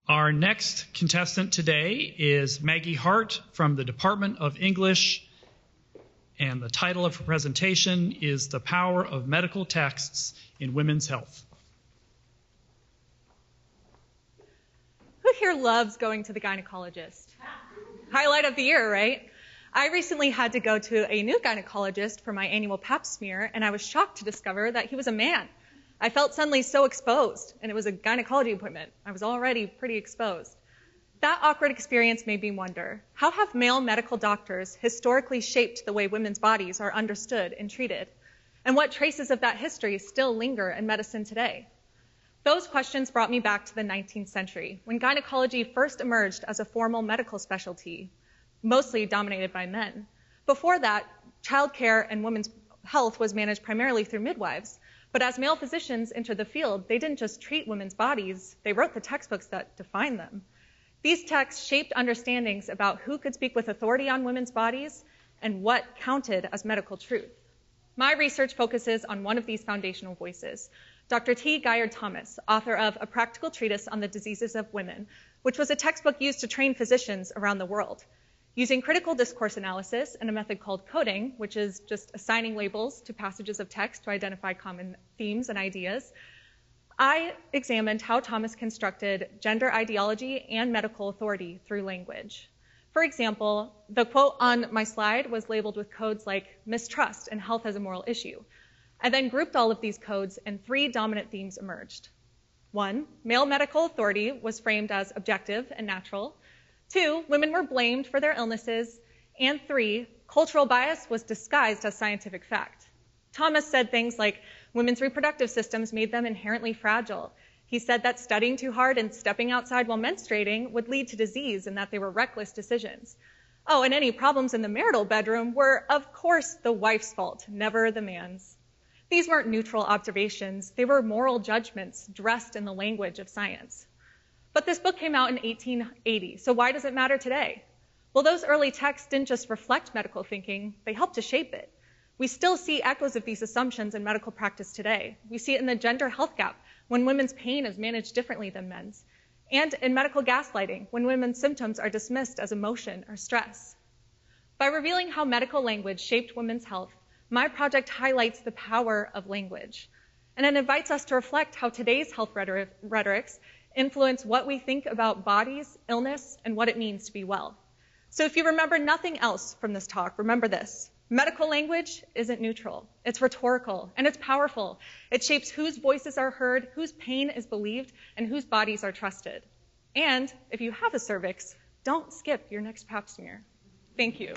Our next contestant today is Maggie Hart from the Department of English, and the title of her presentation is The Power of Medical Texts in Women's Health. Who here loves going to the gynecologist? Highlight of the year, right? I recently had to go to a new gynecologist for my annual pap smear, and I was shocked to discover that he was a man. I felt suddenly so exposed, and it was a gynecology appointment. I was already pretty exposed. That awkward experience made me wonder, how have male medical doctors historically shaped the way women's bodies are understood and treated? And what traces of that history still linger in medicine today? Those questions brought me back to the 19th century, when gynecology first emerged as a formal medical specialty, mostly dominated by men. Before that, childcare and women's health was managed primarily through midwives. But as male physicians entered the field, they didn't just treat women's bodies, they wrote the textbooks that defined them. These texts shaped understandings about who could speak with authority on women's bodies and what counted as medical truth. My research focuses on one of these foundational voices, Dr. T. Guyard Thomas, author of A Practical Treatise on the Diseases of Women, which was a textbook used to train physicians around the world. Using critical discourse analysis and a method called coding, which is just assigning labels to passages of text to identify common themes and ideas, I examined how Thomas constructed gender ideology and medical authority through language. For example, the quote on my slide was labeled with codes like mistrust and health as a moral issue. I then grouped all of these codes, and three dominant themes emerged. 1, male medical authority was framed as objective and natural. 2, women were blamed for their illnesses. And 3, cultural bias was disguised as scientific fact. Thomas said things like women's reproductive systems made them inherently fragile. He said that studying too hard and stepping outside while menstruating would lead to disease and that they were reckless decisions. Oh, and any problems in the marital bedroom were, of course, the wife's fault, never the man's. These weren't neutral observations. They were moral judgments dressed in the language of science. But this book came out in 1880, so why does it matter today? Well, those early texts didn't just reflect medical thinking, they helped to shape it. We still see echoes of these assumptions in medical practice today. We see it in the gender health gap, when women's pain is managed differently than men's, and in medical gaslighting, when women's symptoms are dismissed as emotion or stress. By revealing how medical language shaped women's health, my project highlights the power of language, and it invites us to reflect how today's health rhetorics influence what we think about bodies, illness, and what it means to be well. So if you remember nothing else from this talk, remember this. Medical language isn't neutral. It's rhetorical, and it's powerful. It shapes whose voices are heard, whose pain is believed, and whose bodies are trusted. And if you have a cervix, don't skip your next pap smear. Thank you.